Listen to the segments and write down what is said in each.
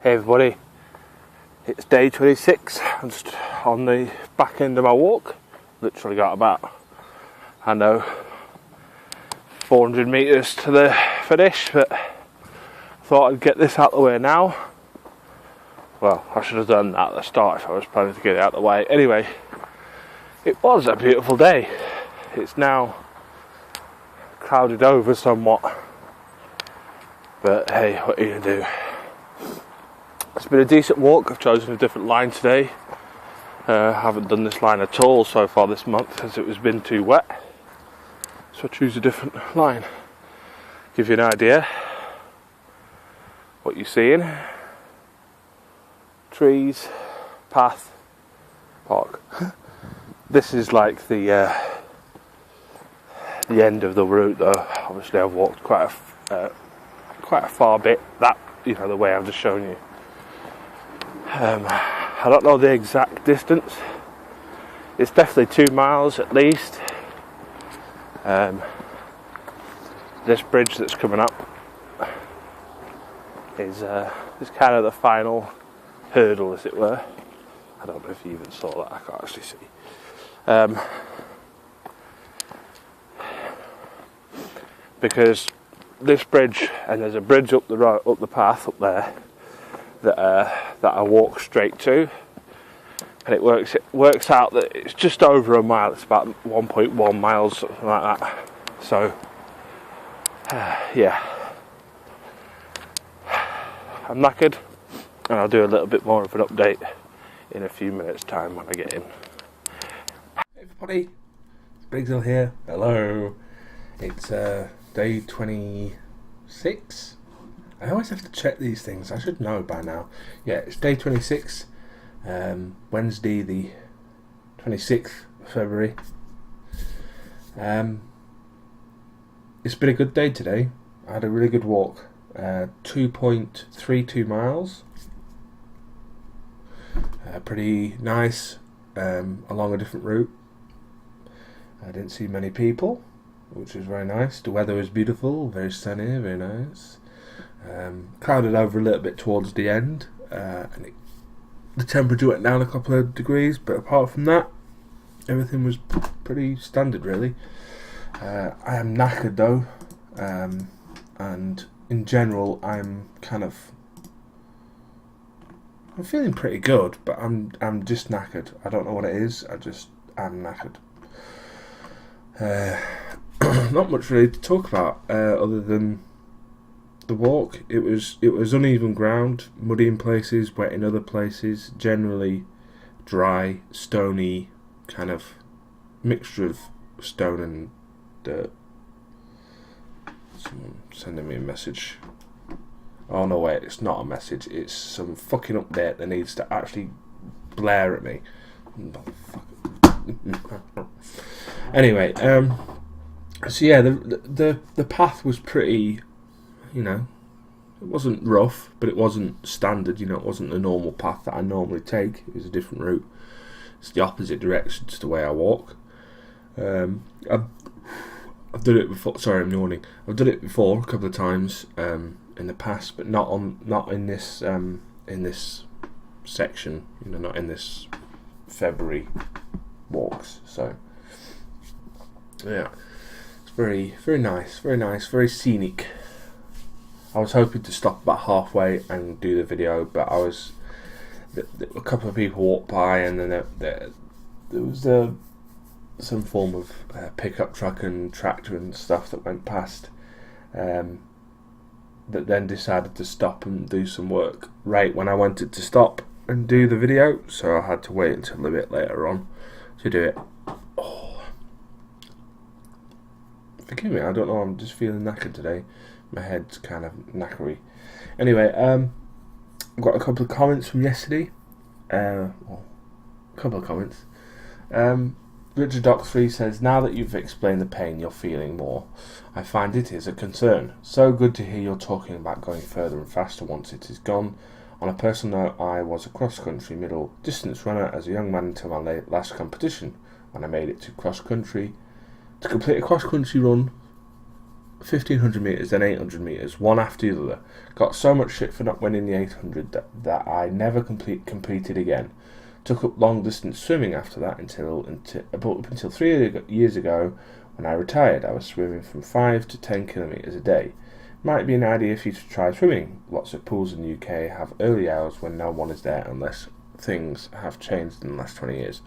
Hey everybody, it's day 26. I'm just on the back end of my walk. Literally got about, 400 metres to the finish, but I thought I'd get this out of the way now. Well, I should have done that at the start if I was planning to get it out of the way. Anyway, it was a beautiful day. It's now clouded over somewhat, but hey, what are you going to do? It's been a decent walk. I've chosen a different line today. I haven't done this line at all so far this month as it was been too wet. So I choose a different line. Give you an idea what you're seeing. Trees, path, park. This is like the end of the route though. Obviously I've walked quite a far bit, that, the way I've just shown you. I don't know the exact distance. It's definitely 2 miles at least. This bridge that's coming up is kind of the final hurdle, as it were. I don't know if you even saw that. I can't actually see. Because this bridge, and there's a bridge up the road, up the path up there, that I walk straight to, and it works out that it's just over a mile. It's about 1.1 miles, something like that. So yeah, I'm knackered, and I'll do a little bit more of an update in a few minutes time when I get in. Hey everybody, Briggsville here. Hello. It's day 26. I always have to check these things. I should know by now. Yeah, it's day 26. Wednesday the 26th of February. It's been a good day today. I had a really good walk. 2.32 miles. Pretty nice. Along a different route. I didn't see many people, which was very nice. The weather was beautiful, very sunny, very nice. Clouded over a little bit towards the end, and the temperature went down a couple of degrees, but apart from that, everything was pretty standard really. I am knackered though, and in general I'm feeling pretty good, but I'm just knackered. I don't know what it is, I'm knackered. Not much really to talk about other than the walk. It was uneven ground, muddy in places, wet in other places, generally dry, stony, kind of mixture of stone and dirt. Someone sending me a message. Oh no, wait, it's not a message, it's some fucking update that needs to actually blare at me. Anyway, so yeah, the path was pretty, it wasn't rough, but it wasn't standard, it wasn't the normal path that I normally take. It was a different route. It's the opposite direction to the way I walk. I've done it before. Sorry, I'm yawning. I've done it before a couple of times in the past, but not in this section. Not in this February walks. So yeah, it's very, very nice, very scenic. I was hoping to stop about halfway and do the video, but a couple of people walked by, and then there was some form of pickup truck and tractor and stuff that went past, that then decided to stop and do some work right when I wanted to stop and do the video, so I had to wait until a bit later on to do it. Oh. Forgive me, I don't know, I'm just feeling knackered today. My head's kind of knackery. Anyway, I've got a couple of comments from yesterday. A couple of comments. Richard Dox3 says, now that you've explained the pain you're feeling more, I find it is a concern. So good to hear you're talking about going further and faster once it is gone. On a personal note, I was a cross-country middle distance runner as a young man until my last competition, when I made it to cross-country. To complete a cross-country run 1500 metres, then 800 metres, one after the other. Got so much shit for not winning the 800 that I never competed again. Took up long distance swimming after that until 3 years ago when I retired. I was swimming from 5 to 10 kilometres a day. Might be an idea for you to try swimming. Lots of pools in the UK have early hours when no one is there unless things have changed in the last 20 years.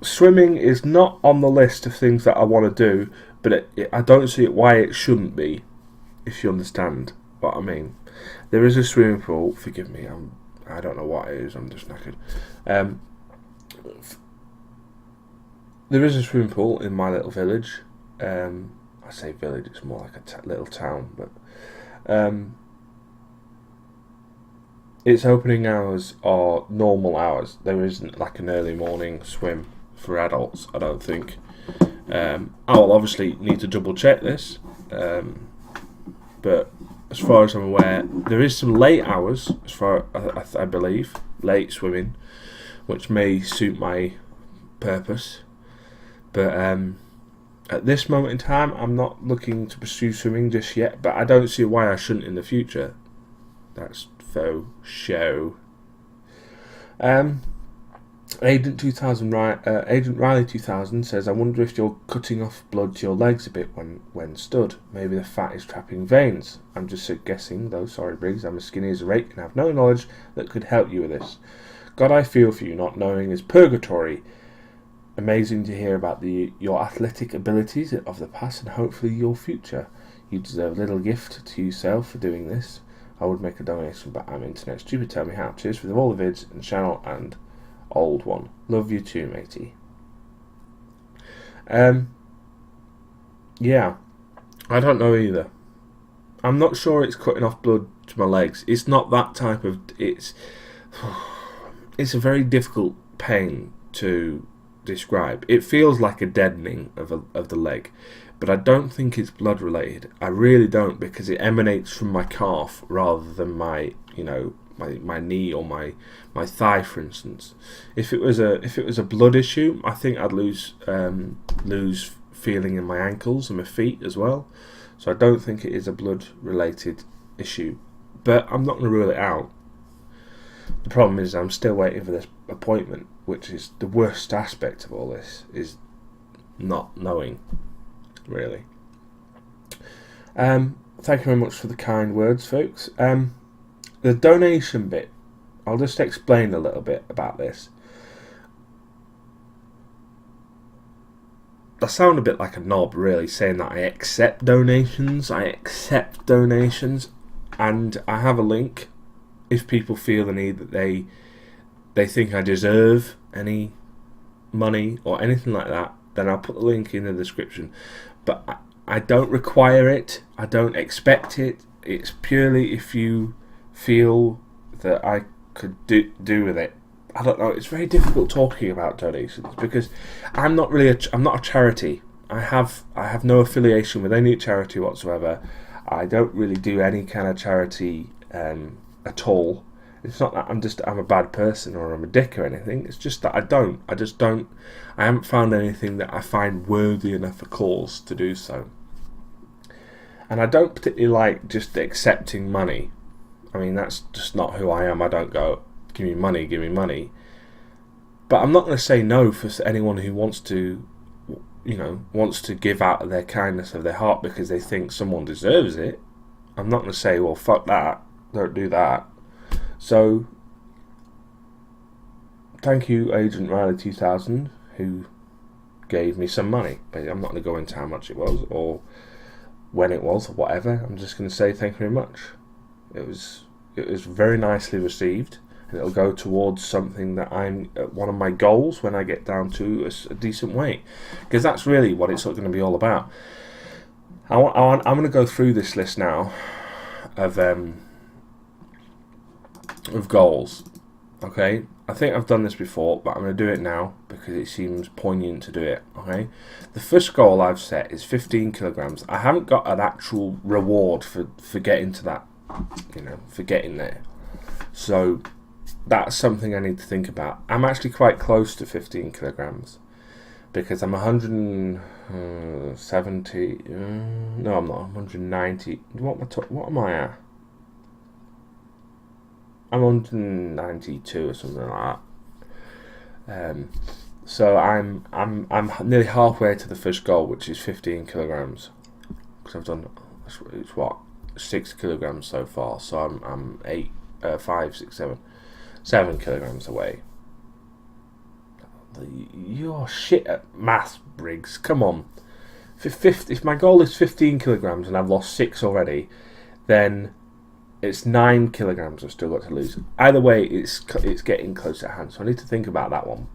Swimming is not on the list of things that I want to do, but I don't see why it shouldn't be, if you understand what I mean. There is a swimming pool. Forgive me, I don't know what it is. I'm just knackered. There is a swimming pool in my little village. I say village, it's more like a little town, but its opening hours are normal hours. There isn't like an early morning swim for adults, I don't think. I will obviously need to double check this, but as far as I'm aware, there is some late hours, as far I believe, late swimming, which may suit my purpose. But at this moment in time, I'm not looking to pursue swimming just yet, but I don't see why I shouldn't in the future. That's faux show. Agent Riley 2000 says, I wonder if you're cutting off blood to your legs a bit when stood. Maybe the fat is trapping veins. I'm just guessing, though. Sorry, Briggs. I'm as skinny as a rake and have no knowledge that could help you with this. God, I feel for you. Not knowing is purgatory. Amazing to hear about your athletic abilities of the past and hopefully your future. You deserve a little gift to yourself for doing this. I would make a donation, but I'm internet stupid. Tell me how. Cheers for all the vids and channel and old one. Love you too, matey. Yeah, I don't know either. I'm not sure it's cutting off blood to my legs. It's not that type of. It's a very difficult pain to describe. It feels like a deadening of the leg, but I don't think it's blood related. I really don't, because it emanates from my calf rather than my knee or my thigh, for instance. If it was a blood issue, I think I'd lose feeling in my ankles and my feet as well. So I don't think it is a blood related issue, but I'm not going to rule it out. The problem is I'm still waiting for this appointment, which is the worst aspect of all this, is not knowing, really. Thank you very much for the kind words, folks. The donation bit, I'll just explain a little bit about this. I sound a bit like a knob, really, saying that I accept donations. And I have a link if people feel the need that they think I deserve any money or anything like that, then I'll put the link in the description. But I don't require it. I don't expect it. It's purely if you feel that I could do with it. I don't know. It's very difficult talking about donations because I'm not a charity. I have no affiliation with any charity whatsoever. I don't really do any kind of charity at all. It's not that I'm a bad person or I'm a dick or anything. It's just that I haven't found anything that I find worthy enough a cause to do so. And I don't particularly like just accepting money. I mean, that's just not who I am. I don't go, give me money. But I'm not going to say no for anyone who wants to give out of their kindness of their heart because they think someone deserves it. I'm not going to say, well, fuck that, don't do that. So, thank you, Agent Riley 2000, who gave me some money. But I'm not going to go into how much it was or when it was or whatever. I'm just going to say thank you very much. It was very nicely received, and it'll go towards something that I'm one of my goals when I get down to a decent weight, because that's really what it's going to be all about. I'm going to go through this list now of goals. Okay, I think I've done this before, but I'm going to do it now because it seems poignant to do it. Okay, the first goal I've set is 15 kilograms. I haven't got an actual reward for getting to that, for getting there. So that's something I need to think about. I'm actually quite close to 15 kilograms, because I'm 170. No, I'm not. I'm 190. What am I at? I'm 192 or something like that. So I'm nearly halfway to the first goal, which is 15 kilograms. Because I've done, it's what, 6 kilograms so far. So I'm 7 kilograms away. You're shit at maths, Briggs. Come on. If my goal is 15 kilograms and I've lost 6 already, then it's 9 kilograms I've still got to lose. Either way, it's getting close at hand. So I need to think about that one.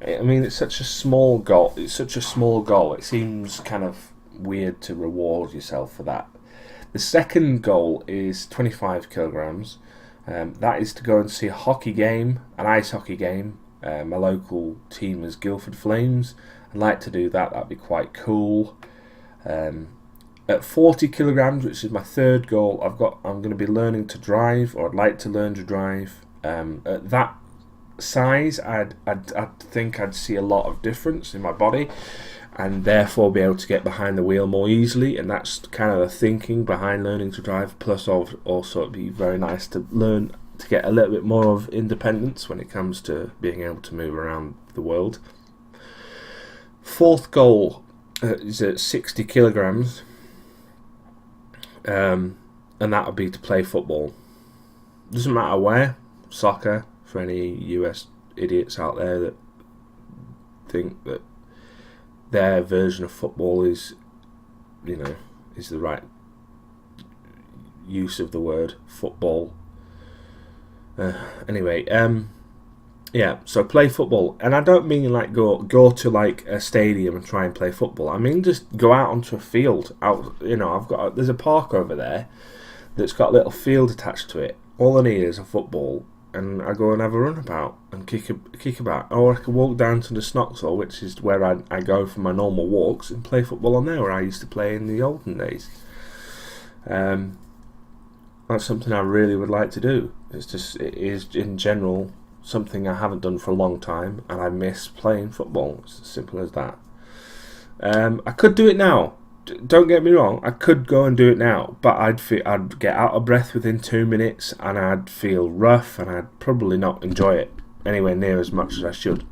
I mean, it's such a small goal. It seems kind of weird to reward yourself for that. The second goal is 25 kilograms. That is to go and see a hockey game, an ice hockey game. My local team is Guildford Flames. I'd like to do that. That'd be quite cool. At 40 kilograms, which is my third goal, I'm going to be learning to drive, or I'd like to learn to drive. At that size, I'd think I'd see a lot of difference in my body, and therefore be able to get behind the wheel more easily. And that's kind of the thinking behind learning to drive. Plus, also it'd be very nice to learn to get a little bit more of independence when it comes to being able to move around the world. Fourth goal is at 60 kilograms, and that would be to play football. Doesn't matter where. Soccer, for any US idiots out there that think that their version of football is the right use of the word football. So play football, and I don't mean like go to like a stadium and try and play football. I mean just go out onto a field. There's a park over there that's got a little field attached to it. All I need is a football, and I go and have a run about and kick about. Or I can walk down to the Snoxall, which is where I go for my normal walks, and play football on there, where I used to play in the olden days. That's something I really would like to do. It is in general something I haven't done for a long time, and I miss playing football. It's as simple as that. I could do it now. Don't get me wrong. I could go and do it now, but I'd get out of breath within 2 minutes, and I'd feel rough, and I'd probably not enjoy it anywhere near as much as I should.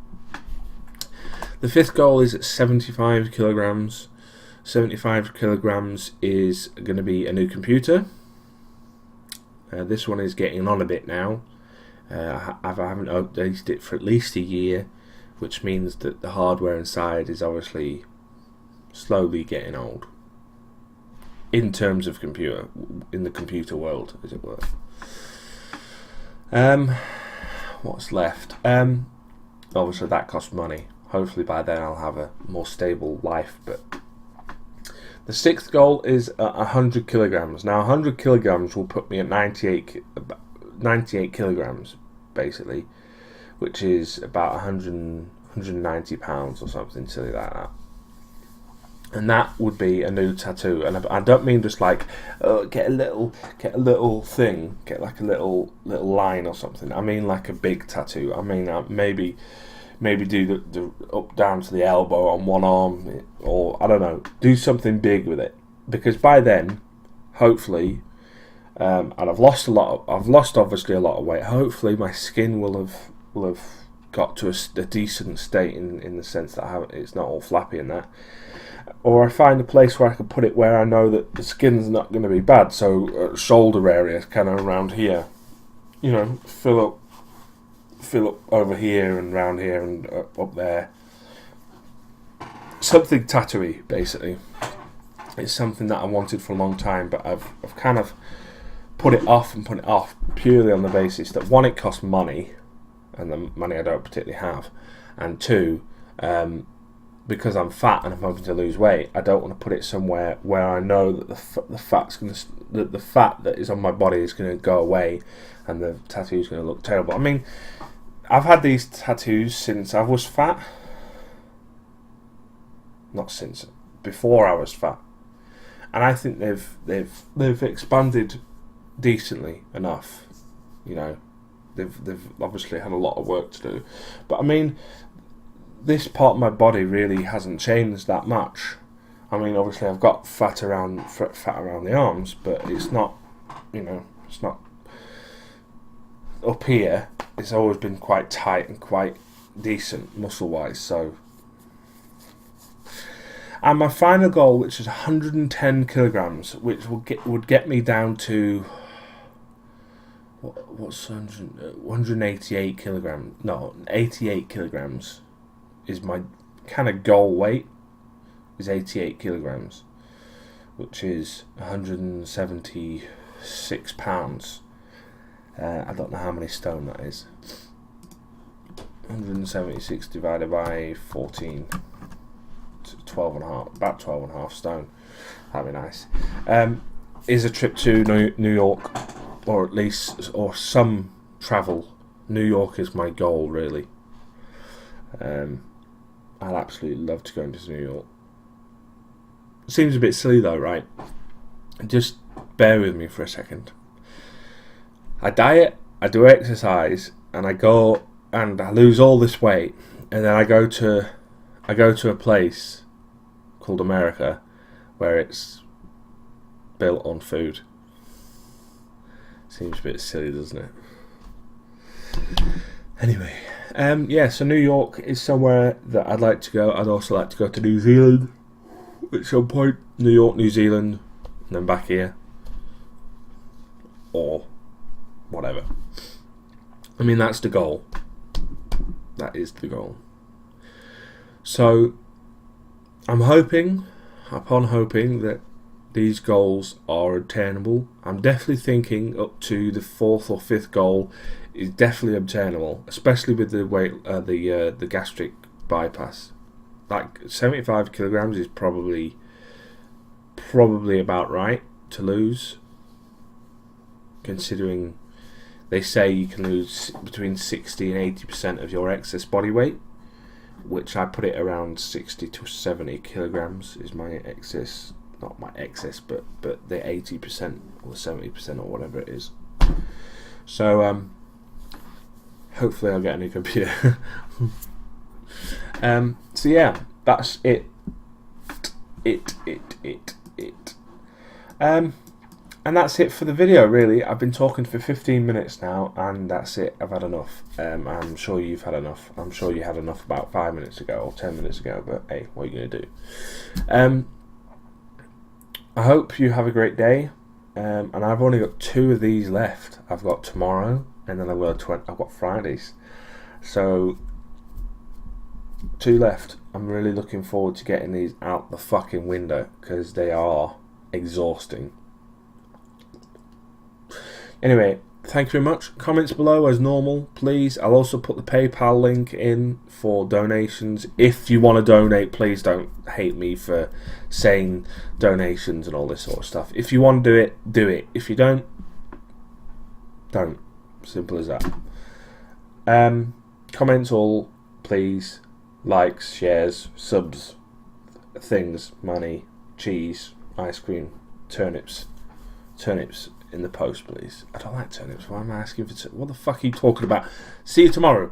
The fifth goal is at 75 kilograms. 75 kilograms is going to be a new computer. This one is getting on a bit now. I haven't updated it for at least a year, which means that the hardware inside is obviously slowly getting old. In terms of computer, in the computer world, as it were. What's left? Obviously that costs money. Hopefully by then I'll have a more stable life, but the sixth goal is 100 kilograms. Now 100 kilograms will put me at 98 kilograms, basically, which is about 190 pounds or something silly like that. And that would be a new tattoo. And I don't mean just like get a little thing, get like a little line or something. I mean like a big tattoo. I mean maybe do the up down to the elbow on one arm, or I don't know, do something big with it. Because by then, hopefully, and I've lost obviously a lot of weight. Hopefully, my skin will have got to a decent state in the sense that it's not all flappy and that. Or I find a place where I can put it where I know that the skin's not going to be bad. So shoulder area, kind of around here, fill up over here and round here and up there. Something tattooey, basically. It's something that I wanted for a long time, but I've kind of put it off purely on the basis that, one, it costs money, and the money I don't particularly have, and two, because I'm fat and I'm hoping to lose weight, I don't want to put it somewhere where I know that the fat that is on my body is going to go away, and the tattoo is going to look terrible. I mean, I've had these tattoos since I was fat. Not since, before I was fat, and I think they've expanded decently enough. They've obviously had a lot of work to do, but I mean, this part of my body really hasn't changed that much. I mean, obviously I've got fat around the arms, but it's not, it's not up here. It's always been quite tight and quite decent muscle-wise. So, and my final goal, which is 110 kilograms, which would get me down to what's 188 kilograms? No, 88 kilograms is my kind of goal weight. Is 88 kilograms, which is 176 pounds. I don't know how many stone that is. 176 divided by 14, 12 and a half, about 12 and a half stone. That'd be nice. Is a trip to New York, or at least, or some travel. New York is my goal, really. I'd absolutely love to go into New York. Seems a bit silly though, right? Just bear with me for a second. I diet, I do exercise, and I go and I lose all this weight, and then I go to a place called America where it's built on food. Seems a bit silly, doesn't it? Anyway, so New York is somewhere that I'd like to go. I'd also like to go to New Zealand at some point. New York, New Zealand, and then back here. Or whatever. I mean, that's the goal. That is the goal. So, I'm hoping that these goals are attainable. I'm definitely thinking up to the 4th or 5th goal is definitely obtainable, especially with the weight, the gastric bypass. Like 75 kilograms is probably about right to lose, considering they say you can lose between 60 and 80% of your excess body weight, which I put it around 60 to 70 kilograms is my excess. Not my excess, but the 80% or 70% or whatever it is. So hopefully I'll get a new computer. So yeah, that's it. And that's it for the video, really. I've been talking for 15 minutes now, and that's it. I've had enough. I'm sure you've had enough. I'm sure you had enough about 5 minutes ago or 10 minutes ago, but hey, what are you going to do? I hope you have a great day. And I've only got 2 of these left. I've got tomorrow, and then I've got Fridays. So 2 left. I'm really looking forward to getting these out the fucking window, because they are exhausting. Anyway, thank you very much. Comments below as normal, please. I'll also put the PayPal link in for donations. If you want to donate, please don't hate me for saying donations and all this sort of stuff. If you want to do it, do it. If you don't. Simple as that. Comments all, please. Likes, shares, subs, things, money, cheese, ice cream, turnips in the post, please. I don't like turnips. Why am I asking for what the fuck are you talking about? See you tomorrow.